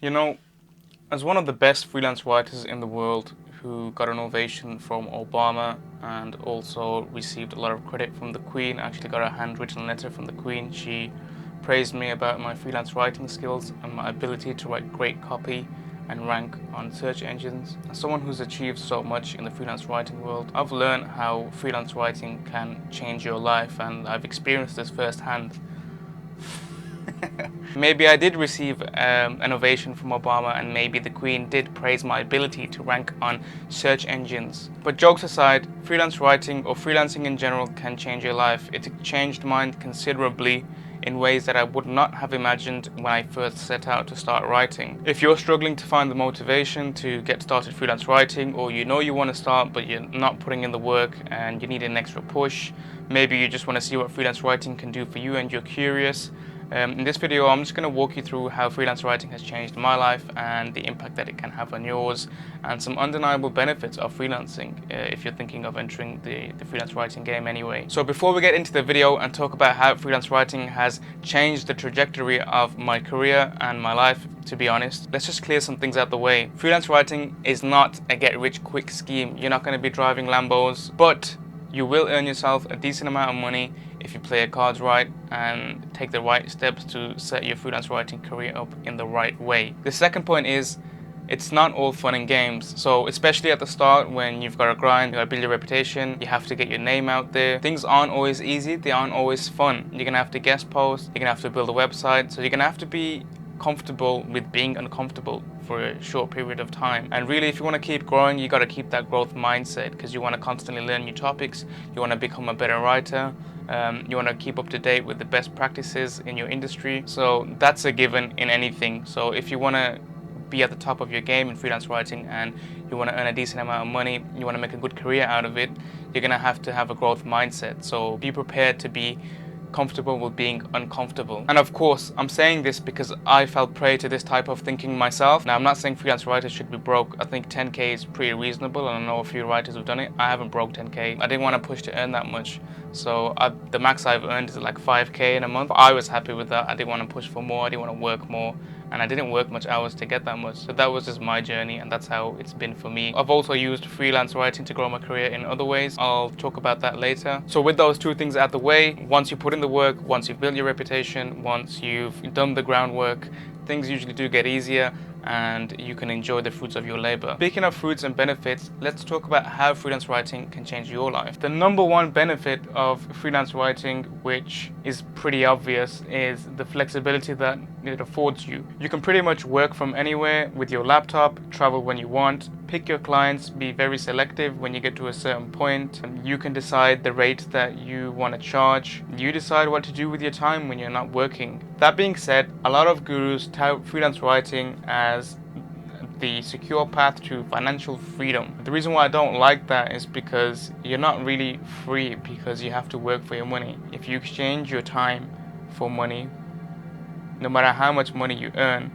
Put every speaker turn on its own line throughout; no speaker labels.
You know, as one of the best freelance writers in the world who got an ovation from Obama and also received a lot of credit from the Queen, actually got a handwritten letter from the Queen. She praised me about my freelance writing skills and my ability to write great copy and rank on search engines. As someone who's achieved so much in the freelance writing world, I've learned how freelance writing can change your life, and I've experienced this firsthand. Maybe I did receive an ovation from Obama, and maybe the Queen did praise my ability to rank on search engines. But jokes aside, freelance writing or freelancing in general can change your life. It changed mine considerably in ways that I would not have imagined when I first set out to start writing. If you're struggling to find the motivation to get started freelance writing, or you know you want to start but you're not putting in the work and you need an extra push, maybe you just want to see what freelance writing can do for you and you're curious, in this video, I'm just going to walk you through how freelance writing has changed my life and the impact that it can have on yours, and some undeniable benefits of freelancing if you're thinking of entering the freelance writing game anyway. So before we get into the video and talk about how freelance writing has changed the trajectory of my career and my life, to be honest, let's just clear some things out the way. Freelance writing is not a get-rich-quick scheme. You're not going to be driving Lambos, but you will earn yourself a decent amount of money if you play your cards right and take the right steps to set your freelance writing career up in the right way. The second point is, it's not all fun and games. So especially at the start, when you've got to grind, you've got to build your reputation, you have to get your name out there. Things aren't always easy, they aren't always fun. You're gonna have to guest post, you're gonna have to build a website, so you're gonna have to be comfortable with being uncomfortable for a short period of time. And really, if you want to keep growing, you got to keep that growth mindset, because you want to constantly learn new topics, you want to become a better writer, you want to keep up to date with the best practices in your industry. So that's a given in anything. So if you want to be at the top of your game in freelance writing and you want to earn a decent amount of money, you want to make a good career out of it, you're going to have a growth mindset. So be prepared to be comfortable with being uncomfortable. And of course, I'm saying this because I fell prey to this type of thinking myself. Now, I'm not saying freelance writers should be broke. I think 10k is pretty reasonable, and I know a few writers who've done it. I haven't broke 10k. I didn't want to push to earn that much, so the max I've earned is like 5k in a month. I was happy with that. I didn't want to push for more, I didn't want to work more, and I didn't work much hours to get that much. So that was just my journey, and that's how it's been for me. I've also used freelance writing to grow my career in other ways. I'll talk about that later. So with those two things out the way, once you put in the work, once you've built your reputation, once you've done the groundwork, things usually do get easier and you can enjoy the fruits of your labor. Speaking of fruits and benefits, let's talk about how freelance writing can change your life. The number one benefit of freelance writing, which is pretty obvious, is the flexibility that it affords you. You can pretty much work from anywhere with your laptop, travel when you want, pick your clients, be very selective when you get to a certain point. You can decide the rate that you want to charge. You decide what to do with your time when you're not working. That being said, a lot of gurus tout freelance writing as the secure path to financial freedom. The reason why I don't like that is because you're not really free, because you have to work for your money. If you exchange your time for money, no matter how much money you earn,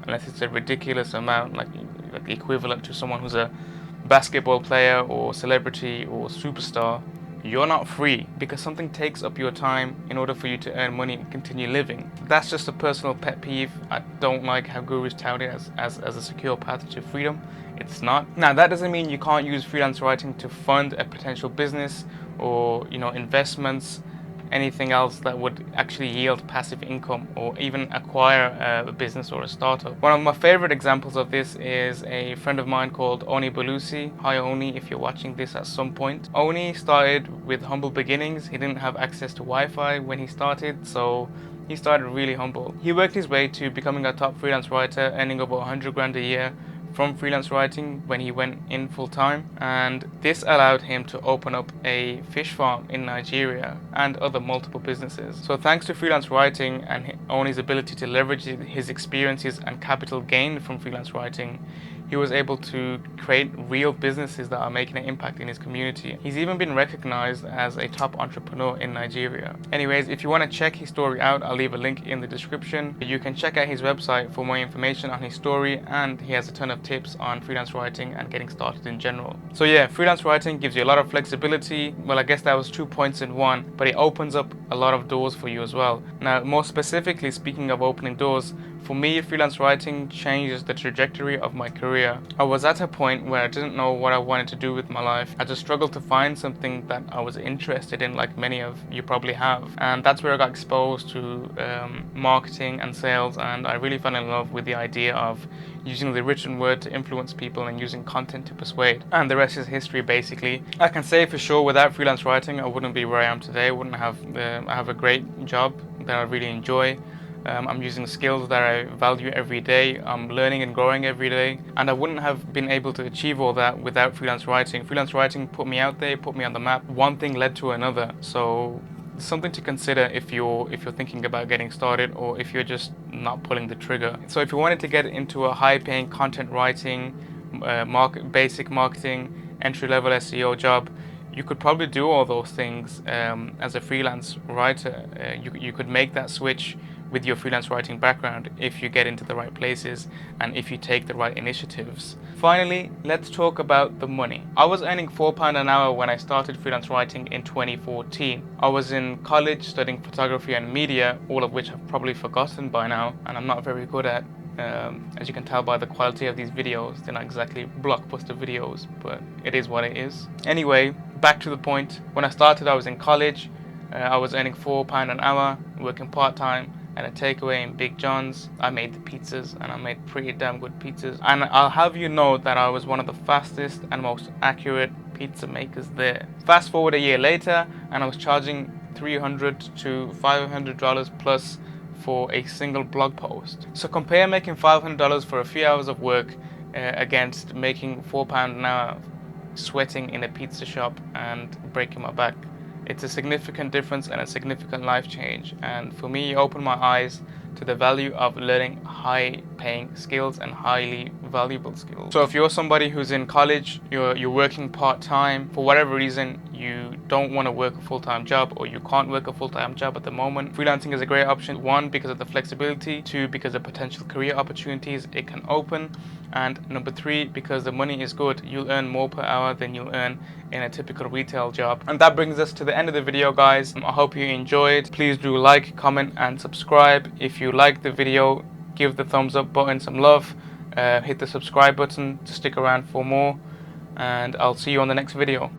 unless it's a ridiculous amount, like equivalent to someone who's a basketball player or celebrity or superstar, you're not free, because something takes up your time in order for you to earn money and continue living. That's just a personal pet peeve. I don't like how gurus tout it as a secure path to freedom. It's not. Now, that doesn't mean you can't use freelance writing to fund a potential business or, investments, anything else that would actually yield passive income, or even acquire a business or a startup. One of my favorite examples of this is a friend of mine called Oni Balusi. Hi Oni, if you're watching this at some point. Oni started with humble beginnings. He didn't have access to Wi-Fi when he started, so he started really humble. He worked his way to becoming a top freelance writer, earning over 100 grand a year from freelance writing when he went in full time, and this allowed him to open up a fish farm in Nigeria and other multiple businesses. So thanks to freelance writing and Oni's ability to leverage his experiences and capital gained from freelance writing, he was able to create real businesses that are making an impact in his community. He's even been recognized as a top entrepreneur in Nigeria. Anyways, if you want to check his story out, I'll leave a link in the description. You can check out his website for more information on his story, and he has a ton of tips on freelance writing and getting started in general. So yeah, freelance writing gives you a lot of flexibility. Well, I guess that was 2 points in one, but it opens up a lot of doors for you as well. Now, more specifically, speaking of opening doors, For me, freelance writing changed the trajectory of my career. I was at a point where I didn't know what I wanted to do with my life. I just struggled to find something that I was interested in, like many of you probably have. And that's where I got exposed to marketing and sales, and I really fell in love with the idea of using the written word to influence people and using content to persuade. And the rest is history, basically. I can say for sure, without freelance writing, I wouldn't be where I am today. I wouldn't have. I have a great job that I really enjoy. I'm using skills that I value every day. I'm learning and growing every day. And I wouldn't have been able to achieve all that without freelance writing. Freelance writing put me out there, put me on the map. One thing led to another. So something to consider if you're thinking about getting started, or if you're just not pulling the trigger. So if you wanted to get into a high-paying content writing, basic marketing, entry-level SEO job, you could probably do all those things as a freelance writer. You could make that switch with your freelance writing background if you get into the right places and if you take the right initiatives. Finally, let's talk about the money. I was earning £4 an hour when I started freelance writing in 2014. I was in college studying photography and media, all of which I've probably forgotten by now and I'm not very good at. As you can tell by the quality of these videos, they're not exactly blockbuster videos, but it is what it is. Anyway, back to the point. When I started, I was in college. I was earning £4 an hour, working part-time at a takeaway in Big John's. I made the pizzas, and I made pretty damn good pizzas. And I'll have you know that I was one of the fastest and most accurate pizza makers there. Fast forward a year later, and I was charging $300 to $500 plus for a single blog post. So compare making $500 for a few hours of work against making £4 an hour sweating in a pizza shop and breaking my back. It's a significant difference and a significant life change, and for me, it opened my eyes to the value of learning high-paying skills and highly valuable skills. So if you're somebody who's in college, you're working part-time, for whatever reason, you don't want to work a full-time job, or you can't work a full-time job at the moment, freelancing is a great option. 1, because of the flexibility. 2, because of potential career opportunities it can open. And number 3, because the money is good. You'll earn more per hour than you'll earn in a typical retail job. And that brings us to the end of the video, guys. I hope you enjoyed. Please do like, comment, and subscribe. If you liked the video, give the thumbs up button some love. Hit the subscribe button to stick around for more. And I'll see you on the next video.